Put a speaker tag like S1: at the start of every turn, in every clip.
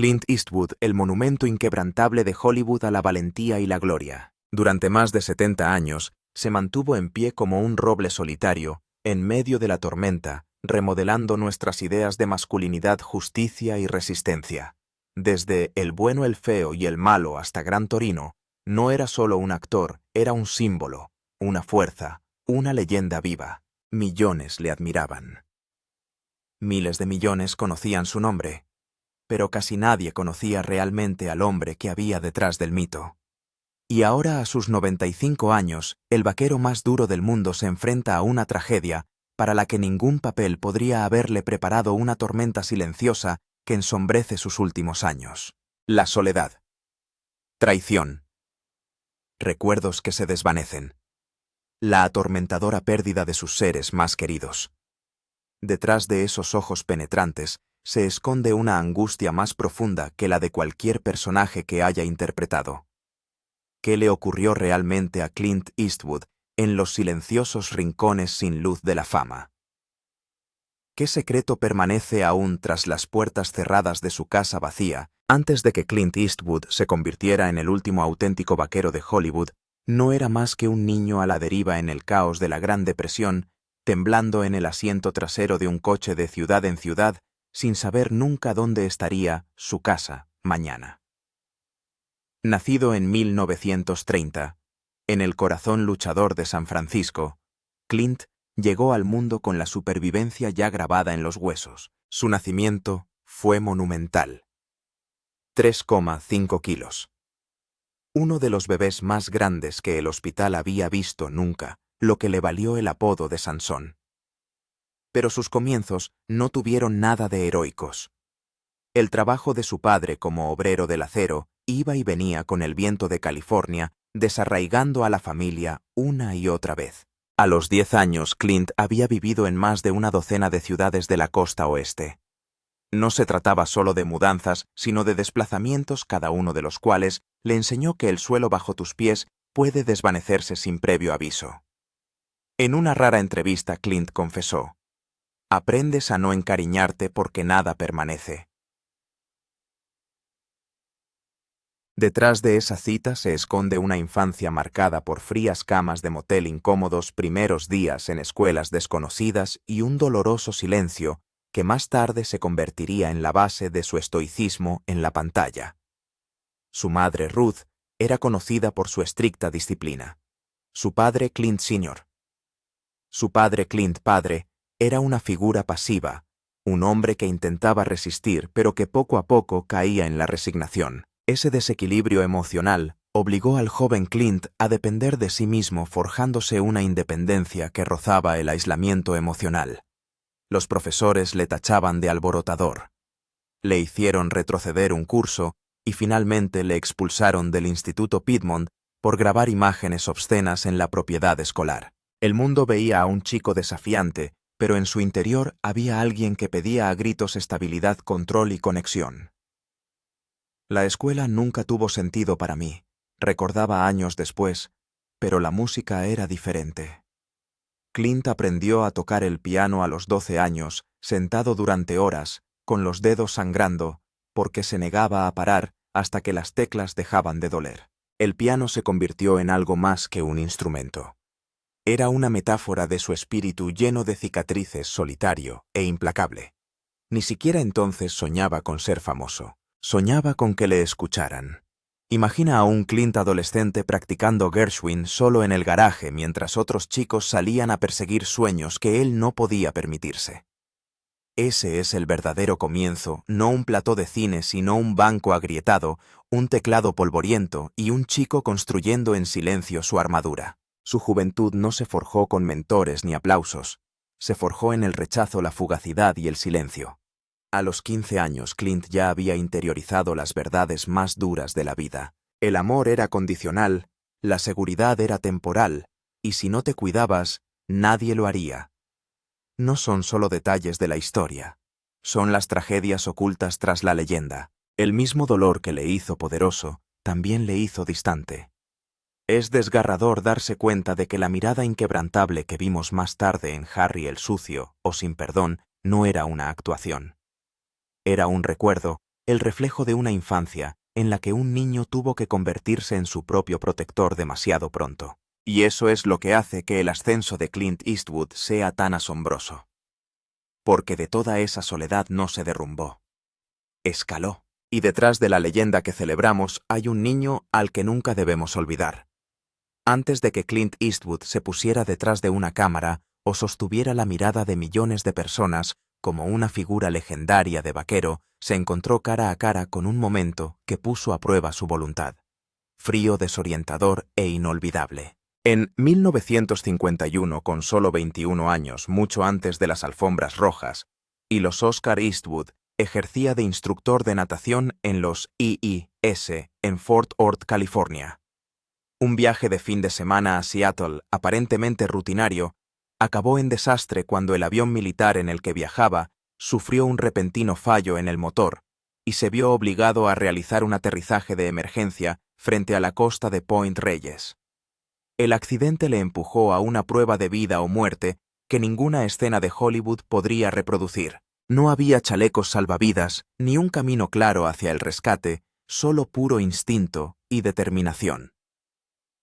S1: Clint Eastwood, el monumento inquebrantable de Hollywood a la valentía y la gloria. Durante más de 70 años, se mantuvo en pie como un roble solitario, en medio de la tormenta, remodelando nuestras ideas de masculinidad, justicia y resistencia. Desde El bueno, el feo y el malo hasta Gran Torino, no era solo un actor, era un símbolo, una fuerza, una leyenda viva. Millones le admiraban. Miles de millones conocían su nombre, pero casi nadie conocía realmente al hombre que había detrás del mito. Y ahora, a sus 95 años, el vaquero más duro del mundo se enfrenta a una tragedia para la que ningún papel podría haberle preparado una tormenta silenciosa que ensombrece sus últimos años. La soledad. Traición. Recuerdos que se desvanecen. La atormentadora pérdida de sus seres más queridos. Detrás de esos ojos penetrantes se esconde una angustia más profunda que la de cualquier personaje que haya interpretado. ¿Qué le ocurrió realmente a Clint Eastwood en los silenciosos rincones sin luz de la fama? ¿Qué secreto permanece aún tras las puertas cerradas de su casa vacía? Antes de que Clint Eastwood se convirtiera en el último auténtico vaquero de Hollywood, no era más que un niño a la deriva en el caos de la Gran Depresión, temblando en el asiento trasero de un coche de ciudad en ciudad, sin saber nunca dónde estaría su casa mañana. Nacido en 1930, en el corazón luchador de San Francisco, Clint llegó al mundo con la supervivencia ya grabada en los huesos. Su nacimiento fue monumental. 3,5 kilos. Uno de los bebés más grandes que el hospital había visto nunca, lo que le valió el apodo de Sansón. Pero sus comienzos no tuvieron nada de heroicos. El trabajo de su padre como obrero del acero iba y venía con el viento de California, desarraigando a la familia una y otra vez. A los 10 años, Clint había vivido en más de una docena de ciudades de la costa oeste. No se trataba solo de mudanzas, sino de desplazamientos, cada uno de los cuales le enseñó que el suelo bajo tus pies puede desvanecerse sin previo aviso. En una rara entrevista, Clint confesó: «Aprendes a no encariñarte porque nada permanece». Detrás de esa cita se esconde una infancia marcada por frías camas de motel incómodos, primeros días en escuelas desconocidas y un doloroso silencio que más tarde se convertiría en la base de su estoicismo en la pantalla. Su madre, Ruth, era conocida por su estricta disciplina. Su padre, Clint Sr. Su padre, Clint padre, era una figura pasiva, un hombre que intentaba resistir pero que poco a poco caía en la resignación. Ese desequilibrio emocional obligó al joven Clint a depender de sí mismo, forjándose una independencia que rozaba el aislamiento emocional. Los profesores le tachaban de alborotador. Le hicieron retroceder un curso y finalmente le expulsaron del Instituto Piedmont por grabar imágenes obscenas en la propiedad escolar. El mundo veía a un chico desafiante, pero en su interior había alguien que pedía a gritos estabilidad, control y conexión. La escuela nunca tuvo sentido para mí, recordaba años después, pero la música era diferente. Clint aprendió a tocar el piano a los 12 años, sentado durante horas, con los dedos sangrando, porque se negaba a parar hasta que las teclas dejaban de doler. El piano se convirtió en algo más que un instrumento. Era una metáfora de su espíritu lleno de cicatrices, solitario e implacable. Ni siquiera entonces soñaba con ser famoso. Soñaba con que le escucharan. Imagina a un Clint adolescente practicando Gershwin solo en el garaje mientras otros chicos salían a perseguir sueños que él no podía permitirse. Ese es el verdadero comienzo, no un plató de cine, sino un banco agrietado, un teclado polvoriento y un chico construyendo en silencio su armadura. Su juventud no se forjó con mentores ni aplausos. Se forjó en el rechazo, la fugacidad y el silencio. A los 15 años, Clint ya había interiorizado las verdades más duras de la vida. El amor era condicional, la seguridad era temporal, y si no te cuidabas, nadie lo haría. No son solo detalles de la historia, son las tragedias ocultas tras la leyenda. El mismo dolor que le hizo poderoso, también le hizo distante. Es desgarrador darse cuenta de que la mirada inquebrantable que vimos más tarde en Harry el Sucio o Sin Perdón no era una actuación. Era un recuerdo, el reflejo de una infancia en la que un niño tuvo que convertirse en su propio protector demasiado pronto. Y eso es lo que hace que el ascenso de Clint Eastwood sea tan asombroso. Porque de toda esa soledad no se derrumbó. Escaló. Y detrás de la leyenda que celebramos hay un niño al que nunca debemos olvidar. Antes de que Clint Eastwood se pusiera detrás de una cámara o sostuviera la mirada de millones de personas como una figura legendaria de vaquero, se encontró cara a cara con un momento que puso a prueba su voluntad. Frío, desorientador e inolvidable. En 1951, con solo 21 años, mucho antes de las alfombras rojas, y los Oscar Eastwood ejercía de instructor de natación en los IIS en Fort Worth, California. Un viaje de fin de semana a Seattle, aparentemente rutinario, acabó en desastre cuando el avión militar en el que viajaba sufrió un repentino fallo en el motor y se vio obligado a realizar un aterrizaje de emergencia frente a la costa de Point Reyes. El accidente le empujó a una prueba de vida o muerte que ninguna escena de Hollywood podría reproducir. No había chalecos salvavidas ni un camino claro hacia el rescate, solo puro instinto y determinación.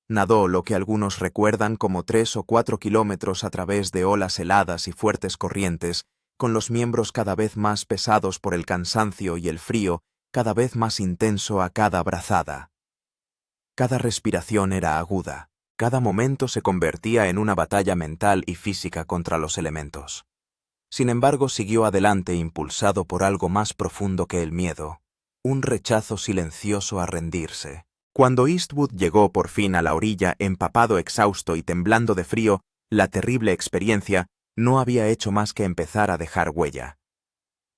S1: Nadó lo que algunos recuerdan como 3 o 4 kilómetros a través de olas heladas y fuertes corrientes, con los miembros cada vez más pesados por el cansancio y el frío cada vez más intenso a cada brazada. Cada respiración era aguda, cada momento se convertía en una batalla mental y física contra los elementos. Sin embargo, siguió adelante impulsado por algo más profundo que el miedo, un rechazo silencioso a rendirse. Cuando Eastwood llegó por fin a la orilla, empapado, exhausto y temblando de frío, la terrible experiencia no había hecho más que empezar a dejar huella.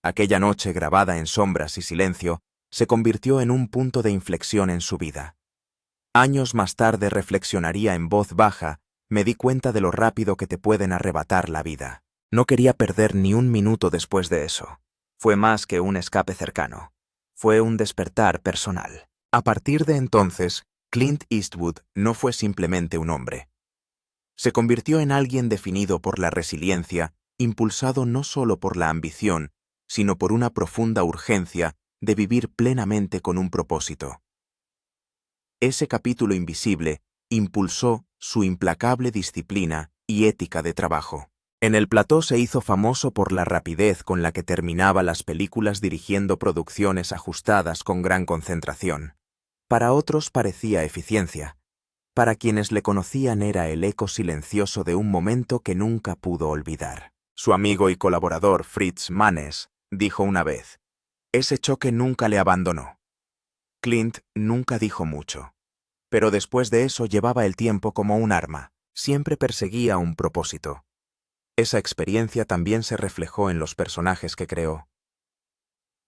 S1: Aquella noche, grabada en sombras y silencio, se convirtió en un punto de inflexión en su vida. Años más tarde reflexionaría en voz baja: me di cuenta de lo rápido que te pueden arrebatar la vida. No quería perder ni un minuto después de eso. Fue más que un escape cercano. Fue un despertar personal. A partir de entonces, Clint Eastwood no fue simplemente un hombre. Se convirtió en alguien definido por la resiliencia, impulsado no solo por la ambición, sino por una profunda urgencia de vivir plenamente con un propósito. Ese capítulo invisible impulsó su implacable disciplina y ética de trabajo. En el plató se hizo famoso por la rapidez con la que terminaba las películas dirigiendo producciones ajustadas con gran concentración. Para otros parecía eficiencia. Para quienes le conocían era el eco silencioso de un momento que nunca pudo olvidar. Su amigo y colaborador Fritz Mannes dijo una vez: ese choque nunca le abandonó. Clint nunca dijo mucho. Pero después de eso llevaba el tiempo como un arma. Siempre perseguía un propósito. Esa experiencia también se reflejó en los personajes que creó.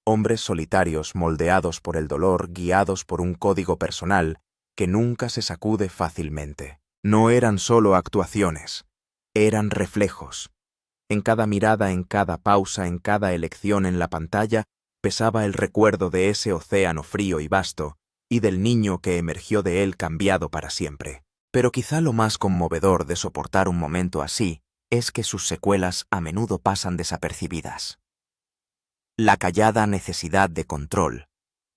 S1: Hombres solitarios moldeados por el dolor, guiados por un código personal que nunca se sacude fácilmente. No eran solo actuaciones, eran reflejos. En cada mirada, en cada pausa, en cada elección en la pantalla, pesaba el recuerdo de ese océano frío y vasto, y del niño que emergió de él cambiado para siempre. Pero quizá lo más conmovedor de soportar un momento así es que sus secuelas a menudo pasan desapercibidas. La callada necesidad de control,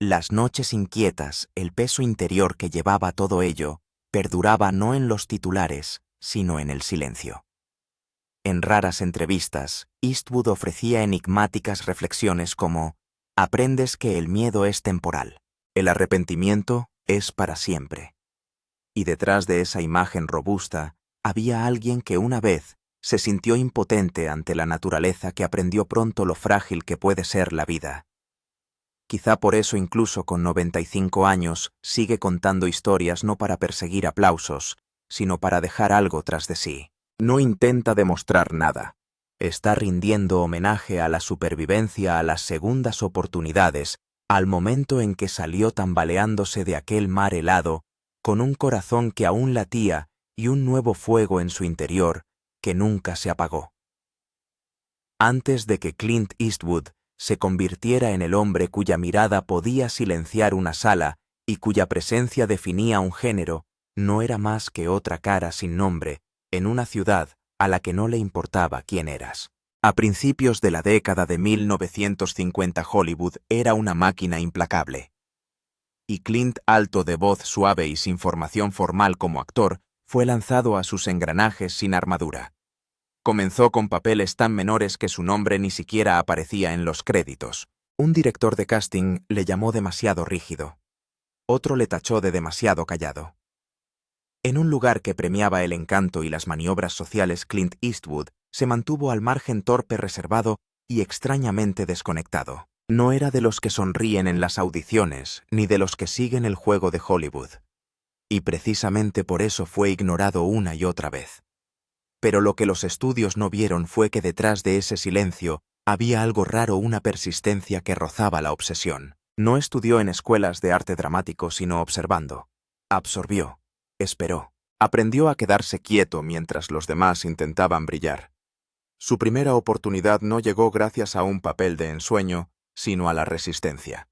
S1: las noches inquietas, el peso interior que llevaba todo ello, perduraba no en los titulares, sino en el silencio. En raras entrevistas, Eastwood ofrecía enigmáticas reflexiones como: aprendes que el miedo es temporal, el arrepentimiento es para siempre. Y detrás de esa imagen robusta, había alguien que una vez se sintió impotente ante la naturaleza, que aprendió pronto lo frágil que puede ser la vida. Quizá por eso, incluso con 95 años, sigue contando historias no para perseguir aplausos, sino para dejar algo tras de sí. No intenta demostrar nada. Está rindiendo homenaje a la supervivencia, a las segundas oportunidades, al momento en que salió tambaleándose de aquel mar helado, con un corazón que aún latía y un nuevo fuego en su interior que nunca se apagó. Antes de que Clint Eastwood se convirtiera en el hombre cuya mirada podía silenciar una sala y cuya presencia definía un género, no era más que otra cara sin nombre en una ciudad a la que no le importaba quién eras. A principios de la década de 1950 Hollywood era una máquina implacable. Y Clint, alto de voz suave y sin formación formal como actor, fue lanzado a sus engranajes sin armadura. Comenzó con papeles tan menores que su nombre ni siquiera aparecía en los créditos. Un director de casting le llamó demasiado rígido. Otro le tachó de demasiado callado. En un lugar que premiaba el encanto y las maniobras sociales, Clint Eastwood se mantuvo al margen, torpe, reservado y extrañamente desconectado. No era de los que sonríen en las audiciones, ni de los que siguen el juego de Hollywood. Y precisamente por eso fue ignorado una y otra vez. Pero lo que los estudios no vieron fue que detrás de ese silencio había algo raro, una persistencia que rozaba la obsesión. No estudió en escuelas de arte dramático, sino observando. Absorbió. Esperó. Aprendió a quedarse quieto mientras los demás intentaban brillar. Su primera oportunidad no llegó gracias a un papel de ensueño, sino a la resistencia.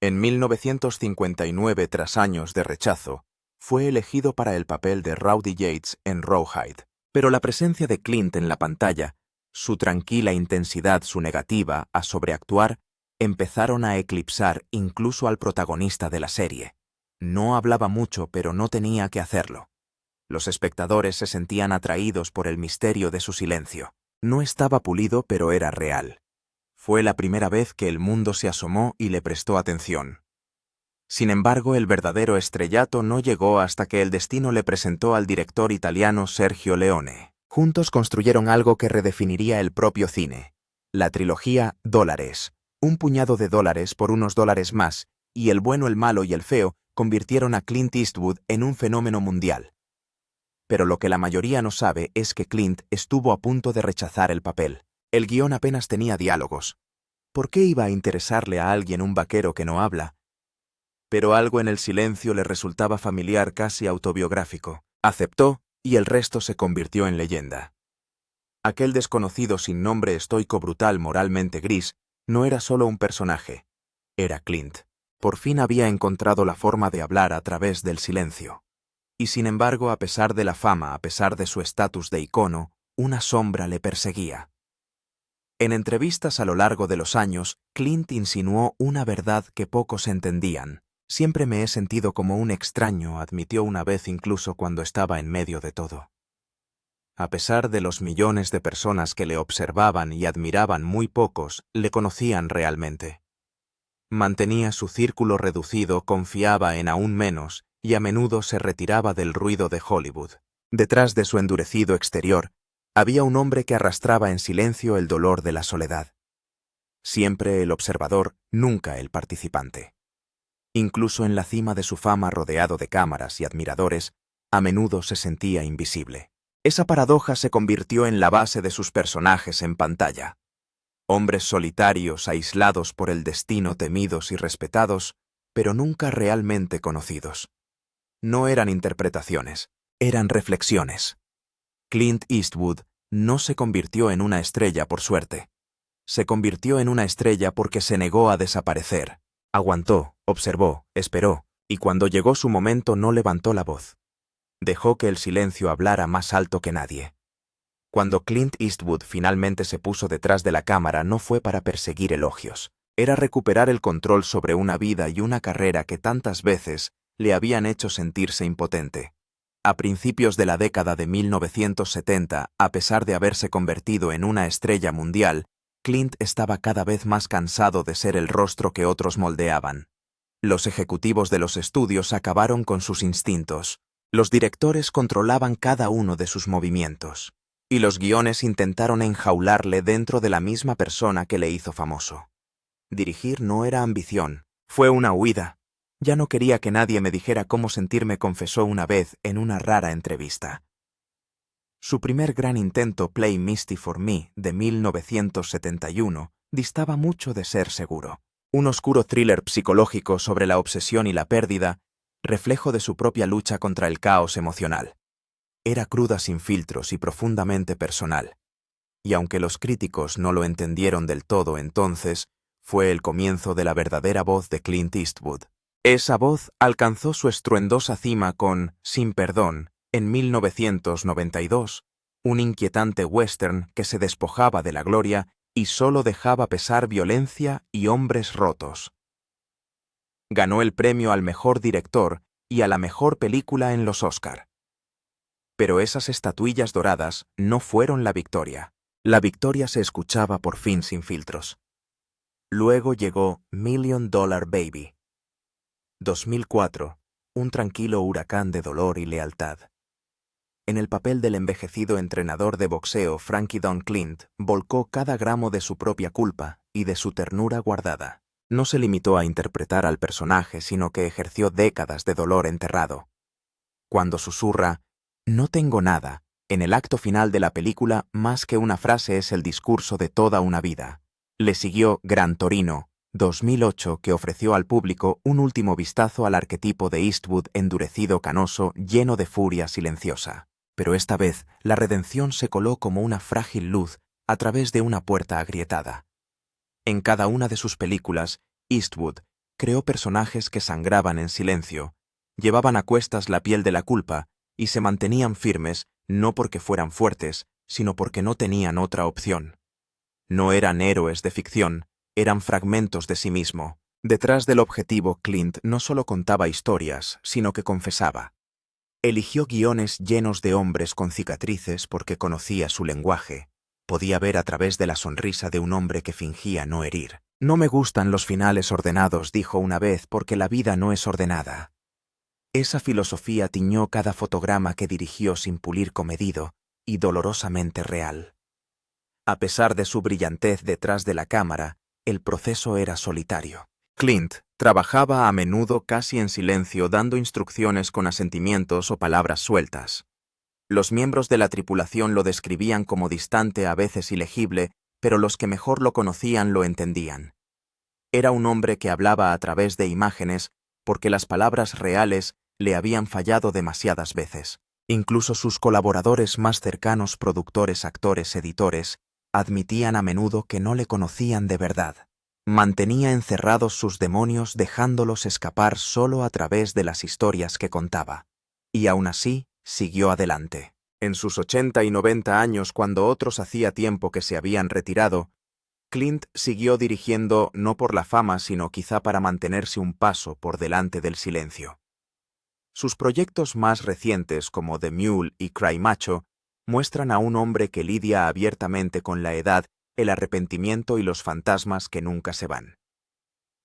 S1: En 1959, tras años de rechazo, fue elegido para el papel de Rowdy Yates en Rawhide. Pero la presencia de Clint en la pantalla, su tranquila intensidad, su negativa a sobreactuar, empezaron a eclipsar incluso al protagonista de la serie. No hablaba mucho, pero no tenía que hacerlo. Los espectadores se sentían atraídos por el misterio de su silencio. No estaba pulido, pero era real. Fue la primera vez que el mundo se asomó y le prestó atención. Sin embargo, el verdadero estrellato no llegó hasta que el destino le presentó al director italiano Sergio Leone. Juntos construyeron algo que redefiniría el propio cine. La trilogía Dólares. Un puñado de dólares por unos dólares más, y El bueno, el malo y el feo convirtieron a Clint Eastwood en un fenómeno mundial. Pero lo que la mayoría no sabe es que Clint estuvo a punto de rechazar el papel. El guión apenas tenía diálogos. ¿Por qué iba a interesarle a alguien un vaquero que no habla? Pero algo en el silencio le resultaba familiar, casi autobiográfico. Aceptó, y el resto se convirtió en leyenda. Aquel desconocido sin nombre, estoico, brutal, moralmente gris, no era solo un personaje. Era Clint. Por fin había encontrado la forma de hablar a través del silencio. Y sin embargo, a pesar de la fama, a pesar de su estatus de icono, una sombra le perseguía. En entrevistas a lo largo de los años, Clint insinuó una verdad que pocos entendían. Siempre me he sentido como un extraño, admitió una vez incluso cuando estaba en medio de todo. A pesar de los millones de personas que le observaban y admiraban, muy pocos le conocían realmente. Mantenía su círculo reducido, confiaba en aún menos y a menudo se retiraba del ruido de Hollywood. Detrás de su endurecido exterior, había un hombre que arrastraba en silencio el dolor de la soledad. Siempre el observador, nunca el participante. Incluso en la cima de su fama, rodeado de cámaras y admiradores, a menudo se sentía invisible. Esa paradoja se convirtió en la base de sus personajes en pantalla. Hombres solitarios, aislados por el destino, temidos y respetados, pero nunca realmente conocidos. No eran interpretaciones, eran reflexiones. Clint Eastwood no se convirtió en una estrella por suerte. Se convirtió en una estrella porque se negó a desaparecer. Aguantó, observó, esperó, y cuando llegó su momento no levantó la voz. Dejó que el silencio hablara más alto que nadie. Cuando Clint Eastwood finalmente se puso detrás de la cámara, no fue para perseguir elogios. Era recuperar el control sobre una vida y una carrera que tantas veces le habían hecho sentirse impotente. A principios de la década de 1970, a pesar de haberse convertido en una estrella mundial, Clint estaba cada vez más cansado de ser el rostro que otros moldeaban. Los ejecutivos de los estudios acabaron con sus instintos. Los directores controlaban cada uno de sus movimientos. Y los guiones intentaron enjaularle dentro de la misma persona que le hizo famoso. Dirigir no era ambición, fue una huida. Ya no quería que nadie me dijera cómo sentirme, confesó una vez en una rara entrevista. Su primer gran intento, Play Misty for Me, de 1971, distaba mucho de ser seguro. Un oscuro thriller psicológico sobre la obsesión y la pérdida, reflejo de su propia lucha contra el caos emocional. Era cruda, sin filtros y profundamente personal. Y aunque los críticos no lo entendieron del todo entonces, fue el comienzo de la verdadera voz de Clint Eastwood. Esa voz alcanzó su estruendosa cima con Sin Perdón, en 1992, un inquietante western que se despojaba de la gloria y solo dejaba pesar violencia y hombres rotos. Ganó el premio al mejor director y a la mejor película en los Oscar. Pero esas estatuillas doradas no fueron la victoria. La victoria se escuchaba por fin sin filtros. Luego llegó Million Dollar Baby. 2004, un tranquilo huracán de dolor y lealtad. En el papel del envejecido entrenador de boxeo Frankie Don Clint, volcó cada gramo de su propia culpa y de su ternura guardada. No se limitó a interpretar al personaje, sino que ejerció décadas de dolor enterrado. Cuando susurra, "No tengo nada", en el acto final de la película, más que una frase es el discurso de toda una vida. Le siguió Gran Torino, 2008, que ofreció al público un último vistazo al arquetipo de Eastwood endurecido, canoso, lleno de furia silenciosa. Pero esta vez la redención se coló como una frágil luz a través de una puerta agrietada. En cada una de sus películas, Eastwood creó personajes que sangraban en silencio, llevaban a cuestas la piel de la culpa y se mantenían firmes no porque fueran fuertes, sino porque no tenían otra opción. No eran héroes de ficción, eran fragmentos de sí mismo. Detrás del objetivo, Clint no solo contaba historias, sino que confesaba. Eligió guiones llenos de hombres con cicatrices porque conocía su lenguaje. Podía ver a través de la sonrisa de un hombre que fingía no herir. «No me gustan los finales ordenados», dijo una vez, «porque la vida no es ordenada». Esa filosofía tiñó cada fotograma que dirigió sin pulir comedido y dolorosamente real. A pesar de su brillantez detrás de la cámara, el proceso era solitario. Clint trabajaba a menudo casi en silencio, dando instrucciones con asentimientos o palabras sueltas. Los miembros de la tripulación lo describían como distante, a veces ilegible, pero los que mejor lo conocían lo entendían. Era un hombre que hablaba a través de imágenes porque las palabras reales le habían fallado demasiadas veces. Incluso sus colaboradores más cercanos, productores, actores, editores, admitían a menudo que no le conocían de verdad. Mantenía encerrados sus demonios, dejándolos escapar solo a través de las historias que contaba. Y aún así, siguió adelante. En sus 80 y 90 años, cuando otros hacía tiempo que se habían retirado, Clint siguió dirigiendo no por la fama, sino quizá para mantenerse un paso por delante del silencio. Sus proyectos más recientes, como The Mule y Cry Macho, muestran a un hombre que lidia abiertamente con la edad, el arrepentimiento y los fantasmas que nunca se van.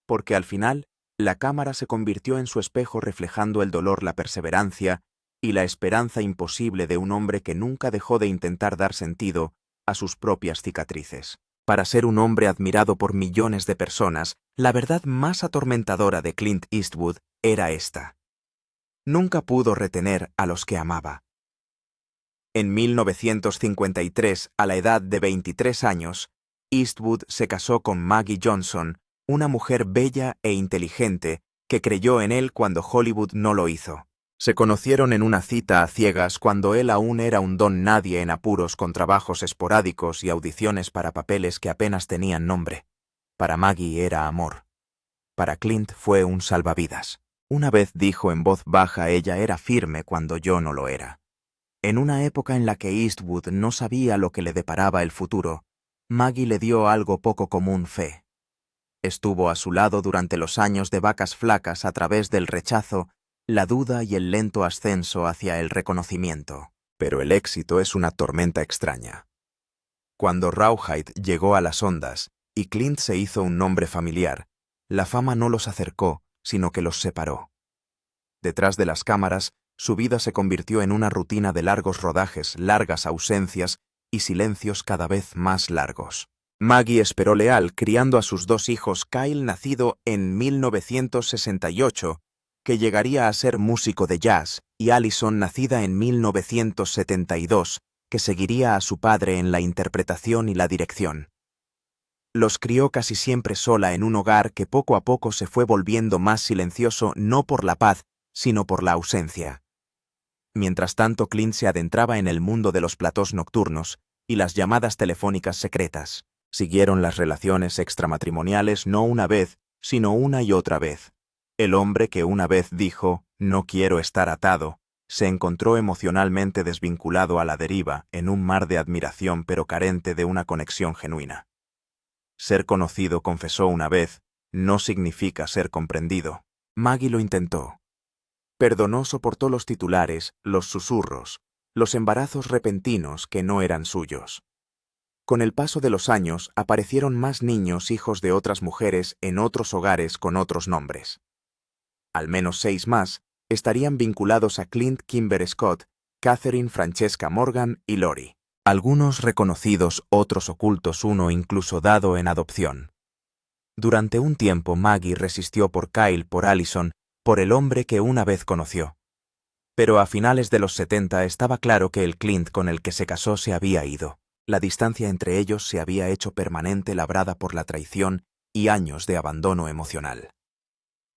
S1: Porque al final, la cámara se convirtió en su espejo, reflejando el dolor, la perseverancia y la esperanza imposible de un hombre que nunca dejó de intentar dar sentido a sus propias cicatrices. Para ser un hombre admirado por millones de personas, la verdad más atormentadora de Clint Eastwood era esta: nunca pudo retener a los que amaba. En 1953, a la edad de 23 años, Eastwood se casó con Maggie Johnson, una mujer bella e inteligente que creyó en él cuando Hollywood no lo hizo. Se conocieron en una cita a ciegas cuando él aún era un don nadie en apuros, con trabajos esporádicos y audiciones para papeles que apenas tenían nombre. Para Maggie era amor. Para Clint fue un salvavidas. Una vez dijo en voz baja: «Ella era firme cuando yo no lo era». En una época en la que Eastwood no sabía lo que le deparaba el futuro, Maggie le dio algo poco común: fe. Estuvo a su lado durante los años de vacas flacas, a través del rechazo, la duda y el lento ascenso hacia el reconocimiento. Pero el éxito es una tormenta extraña. Cuando Rawhide llegó a las ondas y Clint se hizo un nombre familiar, la fama no los acercó, sino que los separó. Detrás de las cámaras, su vida se convirtió en una rutina de largos rodajes, largas ausencias y silencios cada vez más largos. Maggie esperó leal, criando a sus dos hijos: Kyle, nacido en 1968, que llegaría a ser músico de jazz, y Allison, nacida en 1972, que seguiría a su padre en la interpretación y la dirección. Los crió casi siempre sola en un hogar que poco a poco se fue volviendo más silencioso, no por la paz, sino por la ausencia. Mientras tanto, Clint se adentraba en el mundo de los platós nocturnos y las llamadas telefónicas secretas. Siguieron las relaciones extramatrimoniales no una vez, sino una y otra vez. El hombre que una vez dijo: «No quiero estar atado», Se encontró emocionalmente desvinculado a la deriva en un mar de admiración pero carente de una conexión genuina. Ser conocido, confesó una vez, no significa ser comprendido. Maggie lo intentó. Perdonó, soportó los titulares, los susurros, los embarazos repentinos que no eran suyos. Con el paso de los años aparecieron más niños hijos de otras mujeres en otros hogares con otros nombres. Al menos 6 más estarían vinculados a Clint Kimber Scott, Catherine Francesca Morgan y Lori. Algunos reconocidos, otros ocultos, uno incluso dado en adopción. Durante un tiempo Maggie resistió por Kyle, por Allison, por el hombre que una vez conoció. Pero a finales de los 70 estaba claro que el Clint con el que se casó se había ido. La distancia entre ellos se había hecho permanente, labrada por la traición y años de abandono emocional.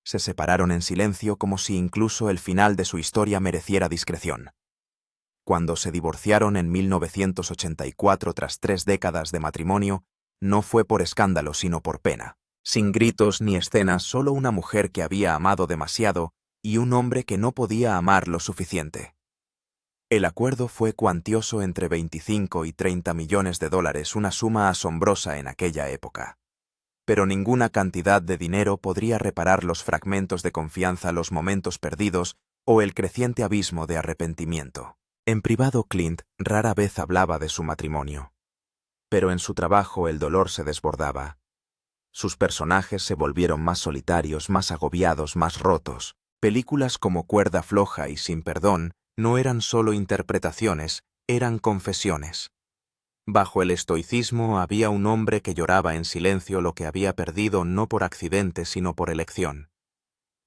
S1: Se separaron en silencio, como si incluso el final de su historia mereciera discreción. Cuando se divorciaron en 1984 tras 3 décadas de matrimonio, no fue por escándalo sino por pena. Sin gritos ni escenas, solo una mujer que había amado demasiado y un hombre que no podía amar lo suficiente. El acuerdo fue cuantioso, entre 25 y 30 millones de dólares, una suma asombrosa en aquella época. Pero ninguna cantidad de dinero podría reparar los fragmentos de confianza, los momentos perdidos o el creciente abismo de arrepentimiento. En privado, Clint rara vez hablaba de su matrimonio. Pero en su trabajo el dolor se desbordaba. Sus personajes se volvieron más solitarios, más agobiados, más rotos. Películas como Cuerda floja y Sin perdón no eran solo interpretaciones, eran confesiones. Bajo el estoicismo había un hombre que lloraba en silencio lo que había perdido, no por accidente sino por elección.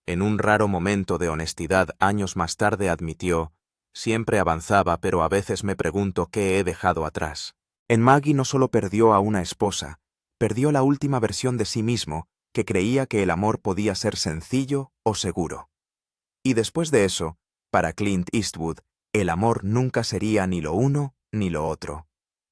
S1: En un raro momento de honestidad, años más tarde admitió: siempre avanzaba, pero a veces me pregunto qué he dejado atrás. En Maggie no solo perdió a una esposa, perdió la última versión de sí mismo, que creía que el amor podía ser sencillo o seguro. Y después de eso, para Clint Eastwood, el amor nunca sería ni lo uno ni lo otro.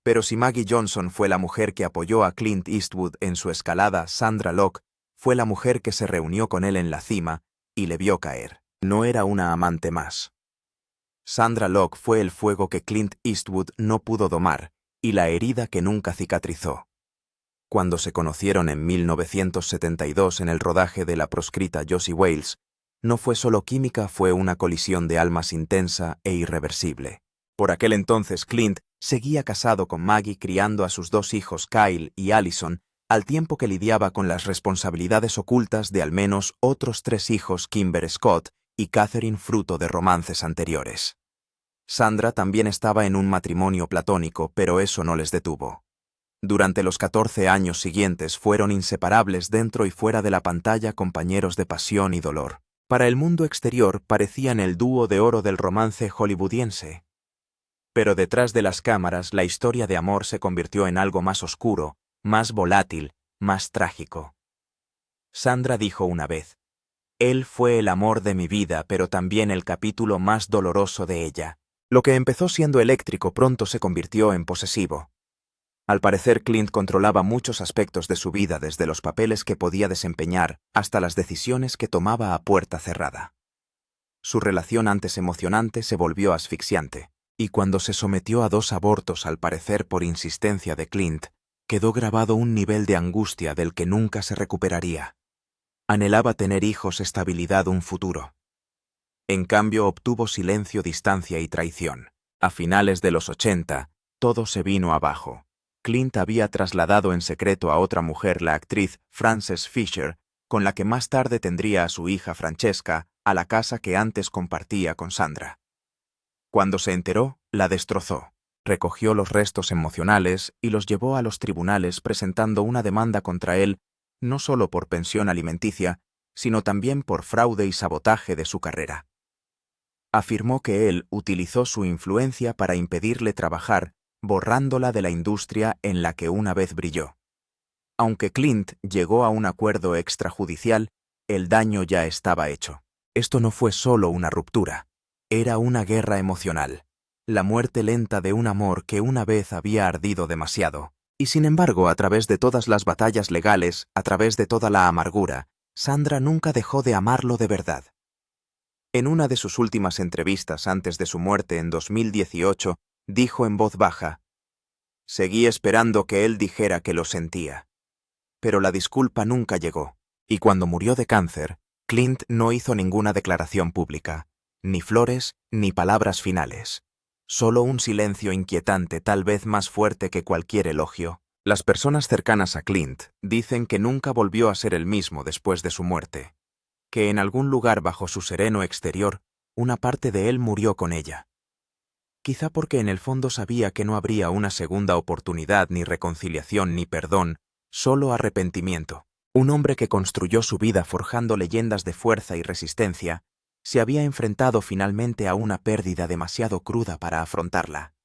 S1: Pero si Maggie Johnson fue la mujer que apoyó a Clint Eastwood en su escalada, Sandra Locke fue la mujer que se reunió con él en la cima y le vio caer. No era una amante más. Sandra Locke fue el fuego que Clint Eastwood no pudo domar y la herida que nunca cicatrizó. Cuando se conocieron en 1972 en el rodaje de la proscrita Josie Wales, no fue solo química, fue una colisión de almas intensa e irreversible. Por aquel entonces Clint seguía casado con Maggie, criando a sus 2 hijos Kyle y Allison, al tiempo que lidiaba con las responsabilidades ocultas de al menos otros 3 hijos, Kimber Scott y Catherine, fruto de romances anteriores. Sandra también estaba en un matrimonio platónico, pero eso no les detuvo. Durante los 14 años siguientes fueron inseparables dentro y fuera de la pantalla, compañeros de pasión y dolor. Para el mundo exterior parecían el dúo de oro del romance hollywoodiense. Pero detrás de las cámaras la historia de amor se convirtió en algo más oscuro, más volátil, más trágico. Sandra dijo una vez: él fue el amor de mi vida, pero también el capítulo más doloroso de ella. Lo que empezó siendo eléctrico pronto se convirtió en posesivo. Al parecer, Clint controlaba muchos aspectos de su vida, desde los papeles que podía desempeñar hasta las decisiones que tomaba a puerta cerrada. Su relación, antes emocionante, se volvió asfixiante, y cuando se sometió a 2 abortos, al parecer por insistencia de Clint, quedó grabado un nivel de angustia del que nunca se recuperaría. Anhelaba tener hijos, estabilidad, un futuro. En cambio, obtuvo silencio, distancia y traición. A finales de los 80, todo se vino abajo. Clint había trasladado en secreto a otra mujer, la actriz Frances Fisher, con la que más tarde tendría a su hija Francesca, a la casa que antes compartía con Sandra. Cuando se enteró, la destrozó. Recogió los restos emocionales y los llevó a los tribunales, presentando una demanda contra él, no solo por pensión alimenticia, sino también por fraude y sabotaje de su carrera. Afirmó que él utilizó su influencia para impedirle trabajar, borrándola de la industria en la que una vez brilló. Aunque Clint llegó a un acuerdo extrajudicial, el daño ya estaba hecho. Esto no fue solo una ruptura, era una guerra emocional, la muerte lenta de un amor que una vez había ardido demasiado. Y sin embargo, a través de todas las batallas legales, a través de toda la amargura, Sandra nunca dejó de amarlo de verdad. En una de sus últimas entrevistas antes de su muerte en 2018, dijo en voz baja: «Seguí esperando que él dijera que lo sentía. Pero la disculpa nunca llegó». Y cuando murió de cáncer, Clint no hizo ninguna declaración pública, ni flores, ni palabras finales. Solo un silencio inquietante, tal vez más fuerte que cualquier elogio. Las personas cercanas a Clint dicen que nunca volvió a ser el mismo después de su muerte, que en algún lugar bajo su sereno exterior, una parte de él murió con ella. Quizá porque en el fondo sabía que no habría una segunda oportunidad, ni reconciliación, ni perdón, solo arrepentimiento. Un hombre que construyó su vida forjando leyendas de fuerza y resistencia, se había enfrentado finalmente a una pérdida demasiado cruda para afrontarla.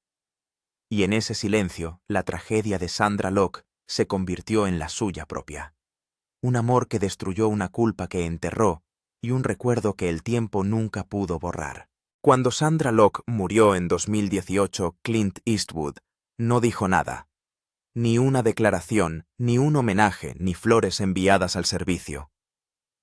S1: Y en ese silencio, la tragedia de Sandra Locke se convirtió en la suya propia. Un amor que destruyó, una culpa que enterró, y un recuerdo que el tiempo nunca pudo borrar. Cuando Sandra Locke murió en 2018, Clint Eastwood no dijo nada. Ni una declaración, ni un homenaje, ni flores enviadas al servicio.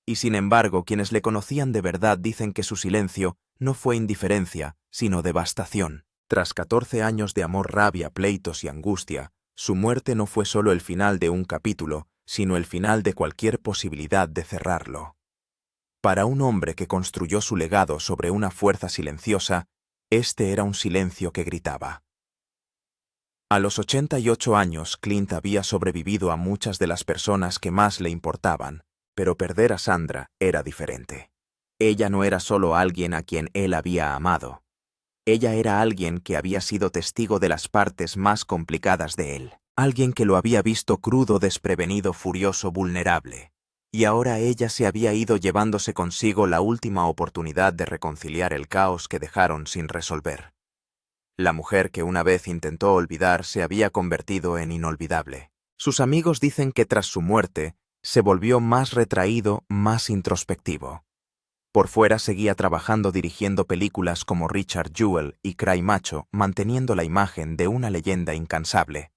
S1: Y sin embargo, quienes le conocían de verdad dicen que su silencio no fue indiferencia, sino devastación. Tras 14 años de amor, rabia, pleitos y angustia, su muerte no fue solo el final de un capítulo, sino el final de cualquier posibilidad de cerrarlo. Para un hombre que construyó su legado sobre una fuerza silenciosa, este era un silencio que gritaba. A los 88 años, Clint había sobrevivido a muchas de las personas que más le importaban, pero perder a Sandra era diferente. Ella no era solo alguien a quien él había amado. Ella era alguien que había sido testigo de las partes más complicadas de él. Alguien que lo había visto crudo, desprevenido, furioso, vulnerable. Y ahora ella se había ido llevándose consigo la última oportunidad de reconciliar el caos que dejaron sin resolver. La mujer que una vez intentó olvidar se había convertido en inolvidable. Sus amigos dicen que tras su muerte se volvió más retraído, más introspectivo. Por fuera seguía trabajando dirigiendo películas como Richard Jewell y Cry Macho, manteniendo la imagen de una leyenda incansable.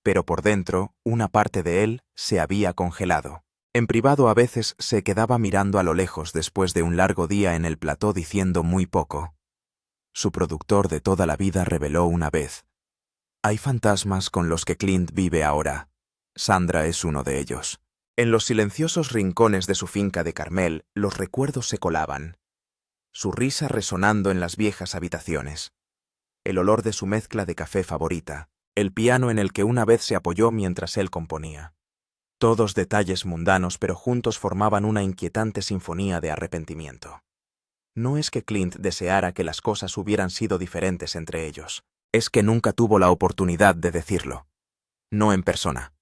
S1: Pero por dentro, una parte de él se había congelado. En privado a veces se quedaba mirando a lo lejos después de un largo día en el plató diciendo muy poco. Su productor de toda la vida reveló una vez: «Hay fantasmas con los que Clint vive ahora. Sandra es uno de ellos». En los silenciosos rincones de su finca de Carmel, los recuerdos se colaban. Su risa resonando en las viejas habitaciones. El olor de su mezcla de café favorita. El piano en el que una vez se apoyó mientras él componía. Todos detalles mundanos, pero juntos formaban una inquietante sinfonía de arrepentimiento. No es que Clint deseara que las cosas hubieran sido diferentes entre ellos. Es que nunca tuvo la oportunidad de decirlo. No en persona.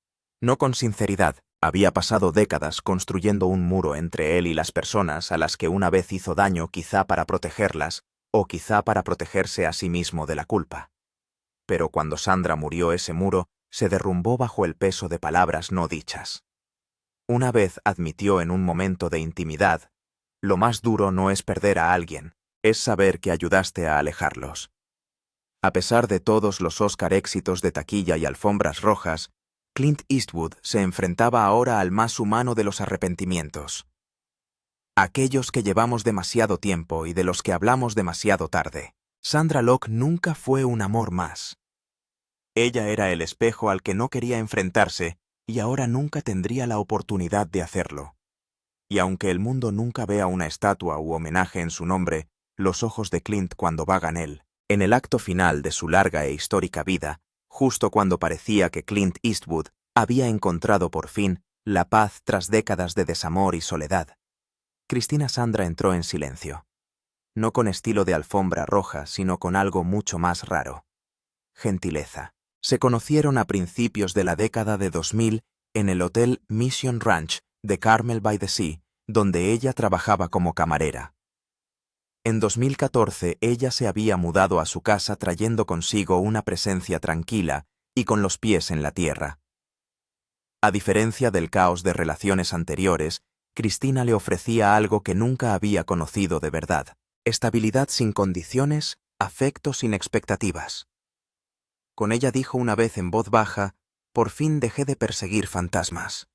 S1: No con sinceridad. Había pasado décadas construyendo un muro entre él y las personas a las que una vez hizo daño, quizá para protegerlas, o quizá para protegerse a sí mismo de la culpa. Pero cuando Sandra murió, ese muro se derrumbó bajo el peso de palabras no dichas. Una vez admitió en un momento de intimidad: «Lo más duro no es perder a alguien, es saber que ayudaste a alejarlos». A pesar de todos los Oscar éxitos de taquilla y alfombras rojas, Clint Eastwood se enfrentaba ahora al más humano de los arrepentimientos. Aquellos que llevamos demasiado tiempo y de los que hablamos demasiado tarde. Sandra Locke nunca fue un amor más. Ella era el espejo al que no quería enfrentarse y ahora nunca tendría la oportunidad de hacerlo. Y aunque el mundo nunca vea una estatua u homenaje en su nombre, los ojos de Clint cuando vagan él, en el acto final de su larga e histórica vida, justo cuando parecía que Clint Eastwood había encontrado por fin la paz tras décadas de desamor y soledad, Cristina Sandra entró en silencio. No con estilo de alfombra roja, sino con algo mucho más raro. Gentileza. Se conocieron a principios de la década de 2000 en el hotel Mission Ranch de Carmel by the Sea, donde ella trabajaba como camarera. En 2014 ella se había mudado a su casa trayendo consigo una presencia tranquila y con los pies en la tierra. A diferencia del caos de relaciones anteriores, Cristina le ofrecía algo que nunca había conocido de verdad: estabilidad sin condiciones, afecto sin expectativas. Con ella dijo una vez en voz baja: «Por fin dejé de perseguir fantasmas».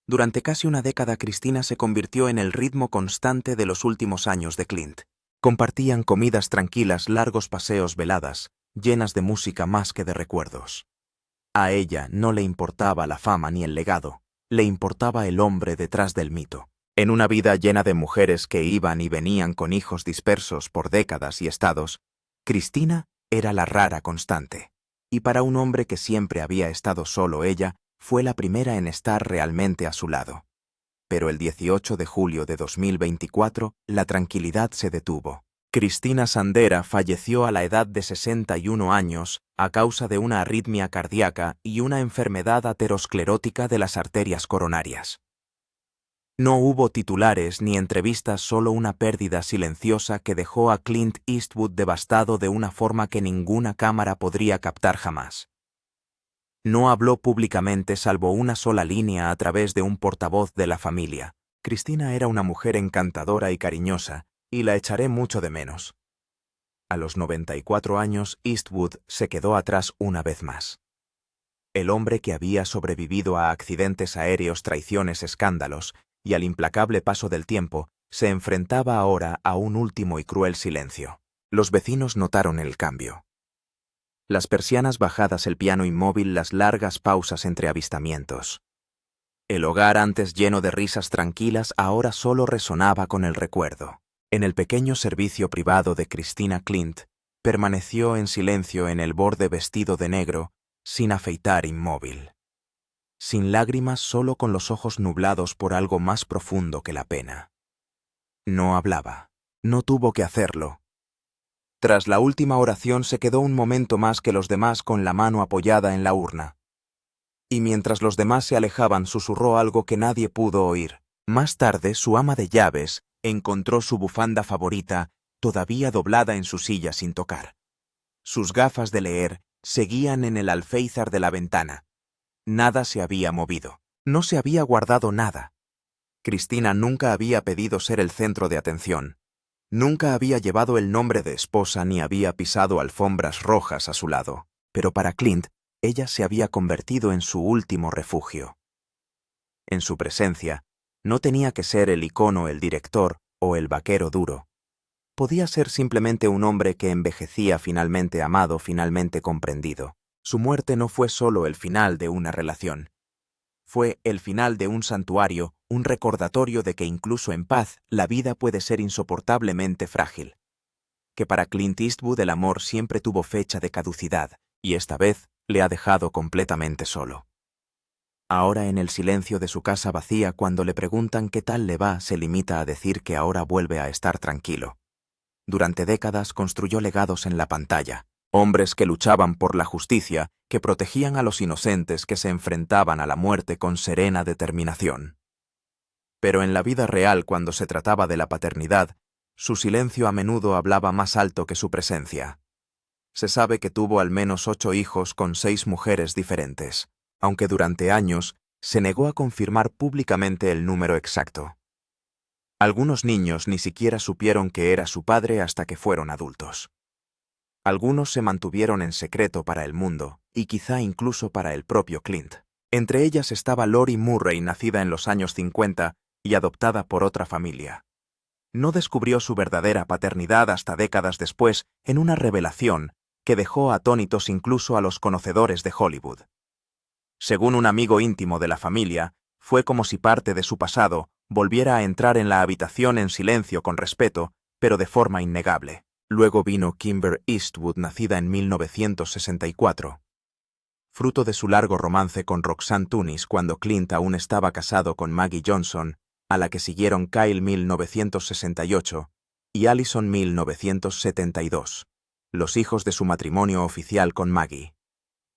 S1: Durante casi una década, Cristina se convirtió en el ritmo constante de los últimos años de Clint. Compartían comidas tranquilas, largos paseos, veladas, llenas de música más que de recuerdos. A ella no le importaba la fama ni el legado, le importaba el hombre detrás del mito. En una vida llena de mujeres que iban y venían con hijos dispersos por décadas y estados, Cristina era la rara constante. Y para un hombre que siempre había estado solo, ella fue la primera en estar realmente a su lado. Pero el 18 de julio de 2024, la tranquilidad se detuvo. Cristina Sandera falleció a la edad de 61 años a causa de una arritmia cardíaca y una enfermedad aterosclerótica de las arterias coronarias. No hubo titulares ni entrevistas, solo una pérdida silenciosa que dejó a Clint Eastwood devastado de una forma que ninguna cámara podría captar jamás. No habló públicamente salvo una sola línea a través de un portavoz de la familia. Cristina era una mujer encantadora y cariñosa, y la echaré mucho de menos. A los 94 años, Eastwood se quedó atrás una vez más. El hombre que había sobrevivido a accidentes aéreos, traiciones, escándalos, y al implacable paso del tiempo, se enfrentaba ahora a un último y cruel silencio. Los vecinos notaron el cambio. Las persianas bajadas, el piano inmóvil, las largas pausas entre avistamientos. El hogar, antes lleno de risas tranquilas, ahora solo resonaba con el recuerdo. En el pequeño servicio privado de Cristina, Clint permaneció en silencio en el borde, vestido de negro, sin afeitar, inmóvil. Sin lágrimas, solo con los ojos nublados por algo más profundo que la pena. No hablaba. No tuvo que hacerlo. Tras la última oración se quedó un momento más que los demás con la mano apoyada en la urna. Y mientras los demás se alejaban, susurró algo que nadie pudo oír. Más tarde, su ama de llaves encontró su bufanda favorita todavía doblada en su silla sin tocar. Sus gafas de leer seguían en el alféizar de la ventana. Nada se había movido. No se había guardado nada. Cristina nunca había pedido ser el centro de atención. Nunca había llevado el nombre de esposa ni había pisado alfombras rojas a su lado. Pero para Clint, ella se había convertido en su último refugio. En su presencia, no tenía que ser el icono, el director o el vaquero duro. Podía ser simplemente un hombre que envejecía, finalmente amado, finalmente comprendido. Su muerte no fue solo el final de una relación. Fue el final de un santuario, un recordatorio de que incluso en paz la vida puede ser insoportablemente frágil. Que para Clint Eastwood el amor siempre tuvo fecha de caducidad, y esta vez le ha dejado completamente solo. Ahora, en el silencio de su casa vacía, cuando le preguntan qué tal le va, se limita a decir que ahora vuelve a estar tranquilo. Durante décadas construyó legados en la pantalla. Hombres que luchaban por la justicia, que protegían a los inocentes, que se enfrentaban a la muerte con serena determinación. Pero en la vida real, cuando se trataba de la paternidad, su silencio a menudo hablaba más alto que su presencia. Se sabe que tuvo al menos 8 hijos con 6 mujeres diferentes, aunque durante años se negó a confirmar públicamente el número exacto. Algunos niños ni siquiera supieron que era su padre hasta que fueron adultos. Algunos se mantuvieron en secreto para el mundo, y quizá incluso para el propio Clint. Entre ellas estaba Lori Murray, nacida en los años 50 y adoptada por otra familia. No descubrió su verdadera paternidad hasta décadas después, en una revelación que dejó atónitos incluso a los conocedores de Hollywood. Según un amigo íntimo de la familia, fue como si parte de su pasado volviera a entrar en la habitación en silencio, con respeto, pero de forma innegable. Luego vino Kimber Eastwood, nacida en 1964. Fruto de su largo romance con Roxanne Tunis cuando Clint aún estaba casado con Maggie Johnson, a la que siguieron Kyle 1968 y Allison 1972, los hijos de su matrimonio oficial con Maggie.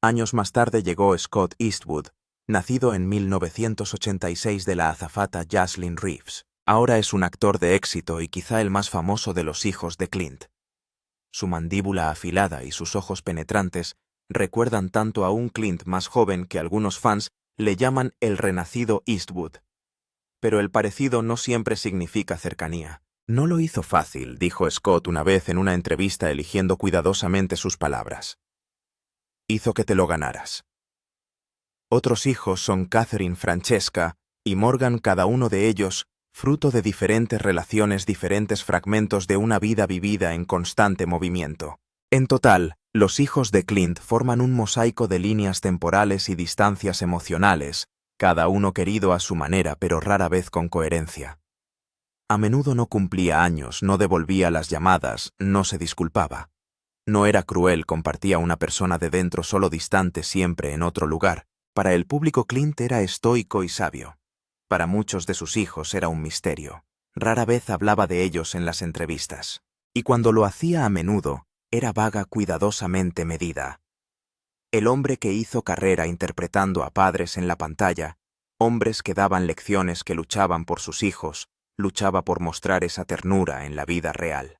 S1: Años más tarde llegó Scott Eastwood, nacido en 1986 de la azafata Jocelyn Reeves. Ahora es un actor de éxito y quizá el más famoso de los hijos de Clint. Su mandíbula afilada y sus ojos penetrantes recuerdan tanto a un Clint más joven que algunos fans le llaman el renacido Eastwood. Pero el parecido no siempre significa cercanía. No lo hizo fácil, dijo Scott una vez en una entrevista, eligiendo cuidadosamente sus palabras. Hizo que te lo ganaras. Otros hijos son Catherine Francesca, y Morgan, cada uno de ellos, fruto de diferentes relaciones, diferentes fragmentos de una vida vivida en constante movimiento. En total, los hijos de Clint forman un mosaico de líneas temporales y distancias emocionales, cada uno querido a su manera pero rara vez con coherencia. A menudo no cumplía años, no devolvía las llamadas, no se disculpaba. No era cruel, compartía una persona de dentro solo distante siempre en otro lugar. Para el público Clint era estoico y sabio. Para muchos de sus hijos era un misterio. Rara vez hablaba de ellos en las entrevistas. Y cuando lo hacía a menudo, era vaga, cuidadosamente medida. El hombre que hizo carrera interpretando a padres en la pantalla, hombres que daban lecciones, que luchaban por sus hijos, luchaba por mostrar esa ternura en la vida real.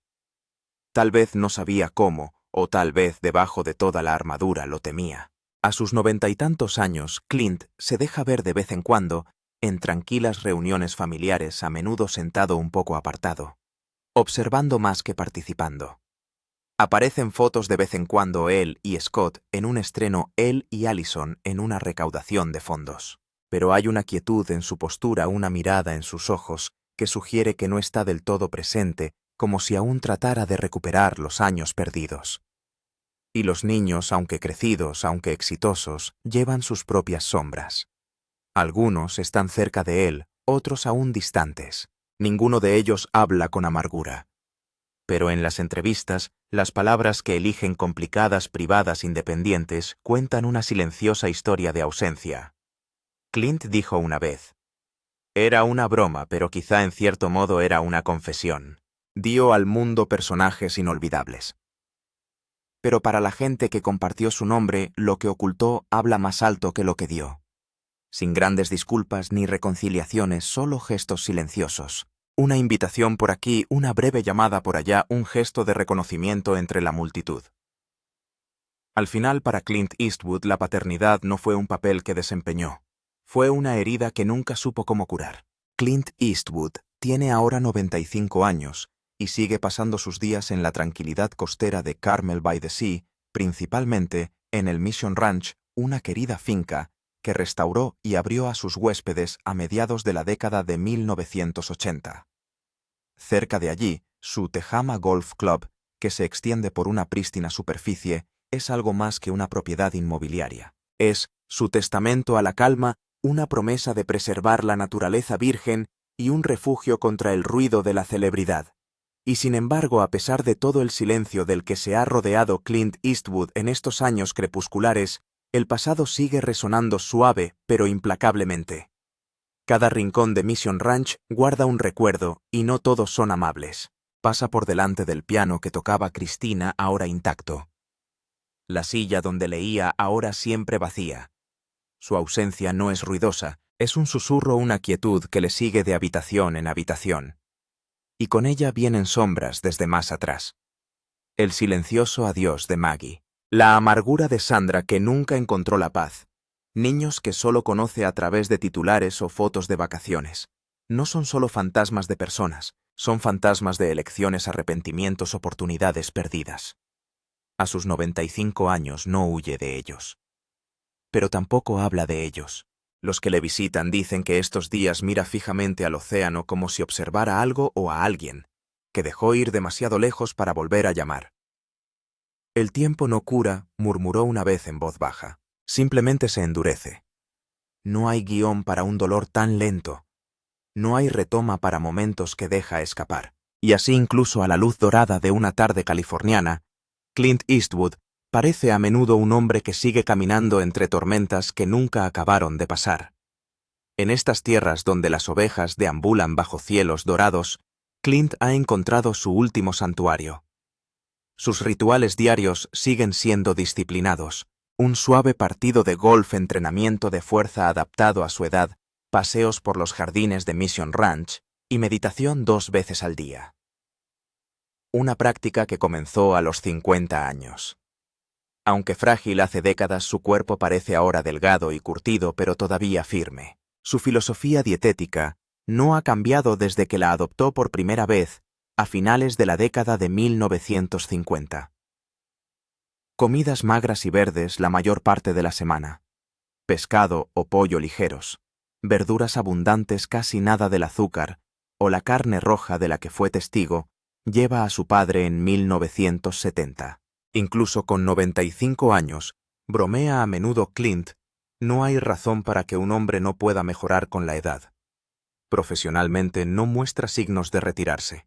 S1: Tal vez no sabía cómo, o tal vez debajo de toda la armadura lo temía. A sus 90 y tantos años, Clint se deja ver de vez en cuando, en tranquilas reuniones familiares, a menudo sentado un poco apartado, observando más que participando. Aparecen fotos de vez en cuando él y Scott en un estreno, él y Allison en una recaudación de fondos. Pero hay una quietud en su postura, una mirada en sus ojos, que sugiere que no está del todo presente, como si aún tratara de recuperar los años perdidos. Y los niños, aunque crecidos, aunque exitosos, llevan sus propias sombras. Algunos están cerca de él, otros aún distantes. Ninguno de ellos habla con amargura. Pero en las entrevistas, las palabras que eligen, complicadas, privadas, independientes, cuentan una silenciosa historia de ausencia. Clint dijo una vez: «Era una broma, pero quizá en cierto modo era una confesión». Dio al mundo personajes inolvidables. Pero para la gente que compartió su nombre, lo que ocultó habla más alto que lo que dio. Sin grandes disculpas ni reconciliaciones, solo gestos silenciosos. Una invitación por aquí, una breve llamada por allá, un gesto de reconocimiento entre la multitud. Al final, para Clint Eastwood, la paternidad no fue un papel que desempeñó. Fue una herida que nunca supo cómo curar. Clint Eastwood tiene ahora 95 años y sigue pasando sus días en la tranquilidad costera de Carmel by the Sea, principalmente en el Mission Ranch, una querida finca que restauró y abrió a sus huéspedes a mediados de la década de 1980. Cerca de allí, su Tehama Golf Club, que se extiende por una prístina superficie, es algo más que una propiedad inmobiliaria. Es su testamento a la calma, una promesa de preservar la naturaleza virgen y un refugio contra el ruido de la celebridad. Y sin embargo, a pesar de todo el silencio del que se ha rodeado Clint Eastwood en estos años crepusculares, el pasado sigue resonando suave pero implacablemente. Cada rincón de Mission Ranch guarda un recuerdo, y no todos son amables. Pasa por delante del piano que tocaba Christina, ahora intacto. La silla donde leía, ahora siempre vacía. Su ausencia no es ruidosa, es un susurro, una quietud que le sigue de habitación en habitación. Y con ella vienen sombras desde más atrás. El silencioso adiós de Maggie. La amargura de Sandra, que nunca encontró la paz. Niños que solo conoce a través de titulares o fotos de vacaciones. No son solo fantasmas de personas, son fantasmas de elecciones, arrepentimientos, oportunidades perdidas. A sus 95 años no huye de ellos. Pero tampoco habla de ellos. Los que le visitan dicen que estos días mira fijamente al océano como si observara algo o a alguien, que dejó ir demasiado lejos para volver a llamar. «El tiempo no cura», murmuró una vez en voz baja. Simplemente se endurece. No hay guión para un dolor tan lento. No hay retoma para momentos que deja escapar. Y así, incluso a la luz dorada de una tarde californiana, Clint Eastwood parece a menudo un hombre que sigue caminando entre tormentas que nunca acabaron de pasar. En estas tierras donde las ovejas deambulan bajo cielos dorados, Clint ha encontrado su último santuario. Sus rituales diarios siguen siendo disciplinados. Un suave partido de golf, entrenamiento de fuerza adaptado a su edad, paseos por los jardines de Mission Ranch y meditación 2 veces al día. Una práctica que comenzó a los 50 años. Aunque frágil hace décadas, su cuerpo parece ahora delgado y curtido, pero todavía firme. Su filosofía dietética no ha cambiado desde que la adoptó por primera vez a finales de la década de 1950. Comidas magras y verdes la mayor parte de la semana. Pescado o pollo ligeros. verduras abundantes, casi nada del azúcar, o la carne roja de la que fue testigo, lleva a su padre en 1970. Incluso con 95 años, bromea a menudo Clint, no hay razón para que un hombre no pueda mejorar con la edad. Profesionalmente no muestra signos de retirarse.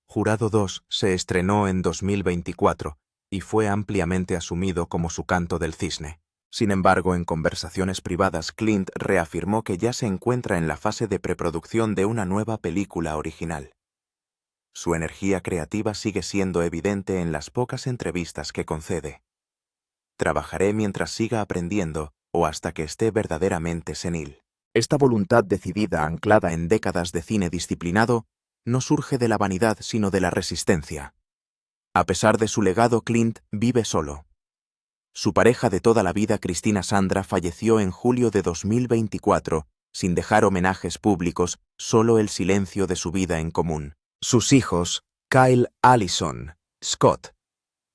S1: Jurado 2 se estrenó en 2024 y fue ampliamente asumido como su canto del cisne. Sin embargo, en conversaciones privadas, Clint reafirmó que ya se encuentra en la fase de preproducción de una nueva película original. Su energía creativa sigue siendo evidente en las pocas entrevistas que concede. Trabajaré mientras siga aprendiendo o hasta que esté verdaderamente senil. Esta voluntad decidida, anclada en décadas de cine disciplinado, no surge de la vanidad sino de la resistencia. A pesar de su legado, Clint vive solo. Su pareja de toda la vida, Cristina Sandra, falleció en julio de 2024, sin dejar homenajes públicos, solo el silencio de su vida en común. Sus hijos, Kyle Allison, Scott,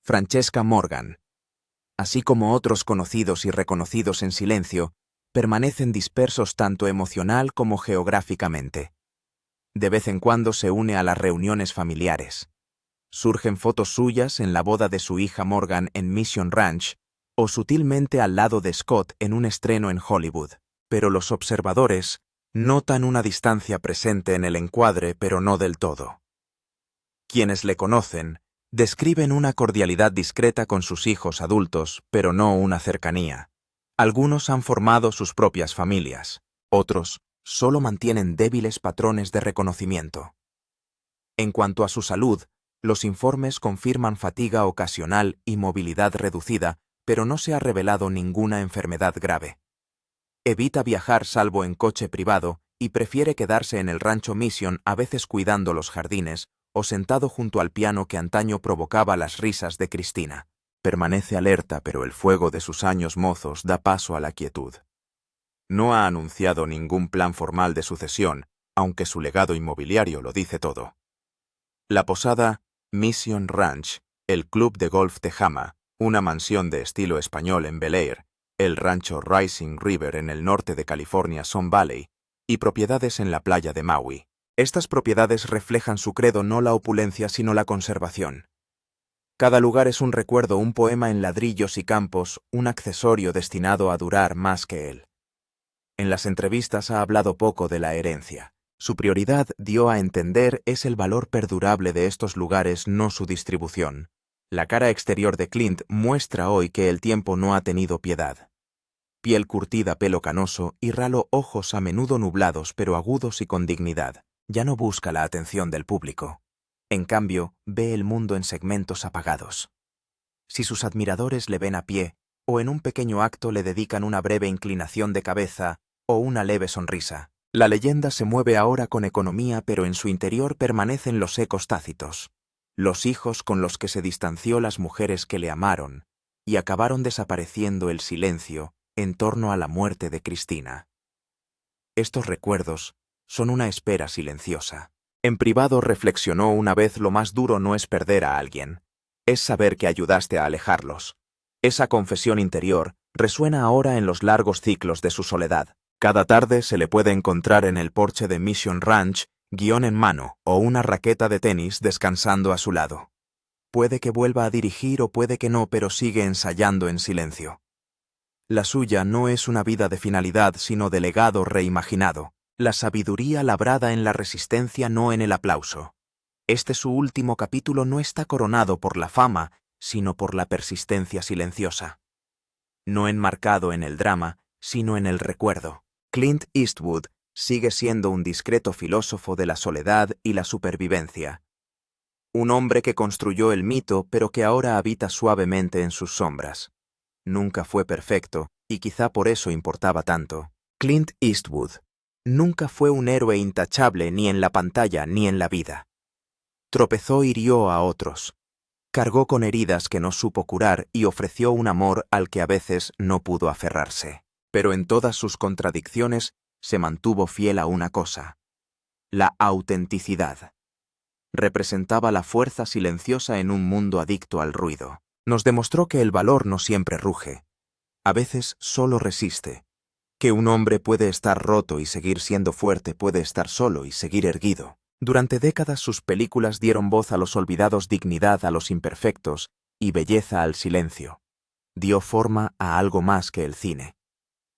S1: Francesca Morgan, así como otros conocidos y reconocidos en silencio, permanecen dispersos tanto emocional como geográficamente. De vez en cuando se une a las reuniones familiares. Surgen fotos suyas en la boda de su hija Morgan en Mission Ranch o sutilmente al lado de Scott en un estreno en Hollywood. Pero los observadores notan una distancia presente en el encuadre, pero no del todo. Quienes le conocen describen una cordialidad discreta con sus hijos adultos, pero no una cercanía. Algunos han formado sus propias familias, otros solo mantienen débiles patrones de reconocimiento. En cuanto a su salud, los informes confirman fatiga ocasional y movilidad reducida, pero no se ha revelado ninguna enfermedad grave. Evita viajar salvo en coche privado y prefiere quedarse en el rancho Mission, a veces cuidando los jardines o sentado junto al piano que antaño provocaba las risas de Cristina. Permanece alerta, pero el fuego de sus años mozos da paso a la quietud. No ha anunciado ningún plan formal de sucesión, aunque su legado inmobiliario lo dice todo. La posada Mission Ranch, el club de golf Tejama, una mansión de estilo español en Bel Air, el rancho Rising River en el norte de California, Sun Valley, y propiedades en la playa de Maui. Estas propiedades reflejan su credo, no la opulencia sino la conservación. Cada lugar es un recuerdo, un poema en ladrillos y campos, un accesorio destinado a durar más que él. En las entrevistas ha hablado poco de la herencia. Su prioridad, dio a entender, es el valor perdurable de estos lugares, no su distribución. La cara exterior de Clint muestra hoy que el tiempo no ha tenido piedad. Piel curtida, pelo canoso y ralo, ojos a menudo nublados pero agudos y con dignidad. Ya no busca la atención del público. En cambio, ve el mundo en segmentos apagados. Si sus admiradores le ven a pie, o en un pequeño acto le dedican una breve inclinación de cabeza o una leve sonrisa, la leyenda se mueve ahora con economía, pero en su interior permanecen los ecos tácitos. Los hijos con los que se distanció, las mujeres que le amaron, y acabaron desapareciendo el silencio en torno a la muerte de Cristina. Estos recuerdos son una espera silenciosa. En privado reflexionó una vez: lo más duro no es perder a alguien, es saber que ayudaste a alejarlos. Esa confesión interior resuena ahora en los largos ciclos de su soledad. Cada tarde se le puede encontrar en el porche de Mission Ranch, guión en mano o una raqueta de tenis descansando a su lado. Puede que vuelva a dirigir o puede que no, pero sigue ensayando en silencio. La suya no es una vida de finalidad, sino de legado reimaginado. La sabiduría labrada en la resistencia, no en el aplauso. Este su último capítulo no está coronado por la fama, sino por la persistencia silenciosa. No enmarcado en el drama, sino en el recuerdo. Clint Eastwood sigue siendo un discreto filósofo de la soledad y la supervivencia. Un hombre que construyó el mito, pero que ahora habita suavemente en sus sombras. Nunca fue perfecto, y quizá por eso importaba tanto. Clint Eastwood nunca fue un héroe intachable, ni en la pantalla ni en la vida. Tropezó, hirió a otros. Cargó con heridas que no supo curar y ofreció un amor al que a veces no pudo aferrarse. Pero en todas sus contradicciones se mantuvo fiel a una cosa: la autenticidad. Representaba la fuerza silenciosa en un mundo adicto al ruido. Nos demostró que el valor no siempre ruge. A veces solo resiste. Que un hombre puede estar roto y seguir siendo fuerte, puede estar solo y seguir erguido. Durante décadas sus películas dieron voz a los olvidados, dignidad a los imperfectos y belleza al silencio. Dio forma a algo más que el cine.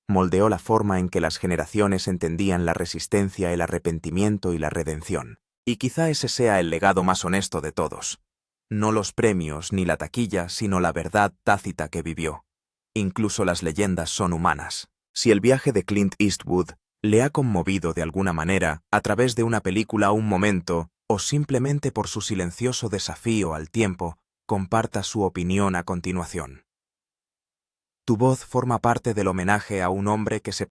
S1: Moldeó la forma en que las generaciones entendían la resistencia, el arrepentimiento y la redención. Y quizá ese sea el legado más honesto de todos. No los premios ni la taquilla, sino la verdad tácita que vivió. Incluso las leyendas son humanas. Si el viaje de Clint Eastwood le ha conmovido de alguna manera, a través de una película, un momento, o simplemente por su silencioso desafío al tiempo, comparta su opinión a continuación. Tu voz forma parte del homenaje a un hombre que se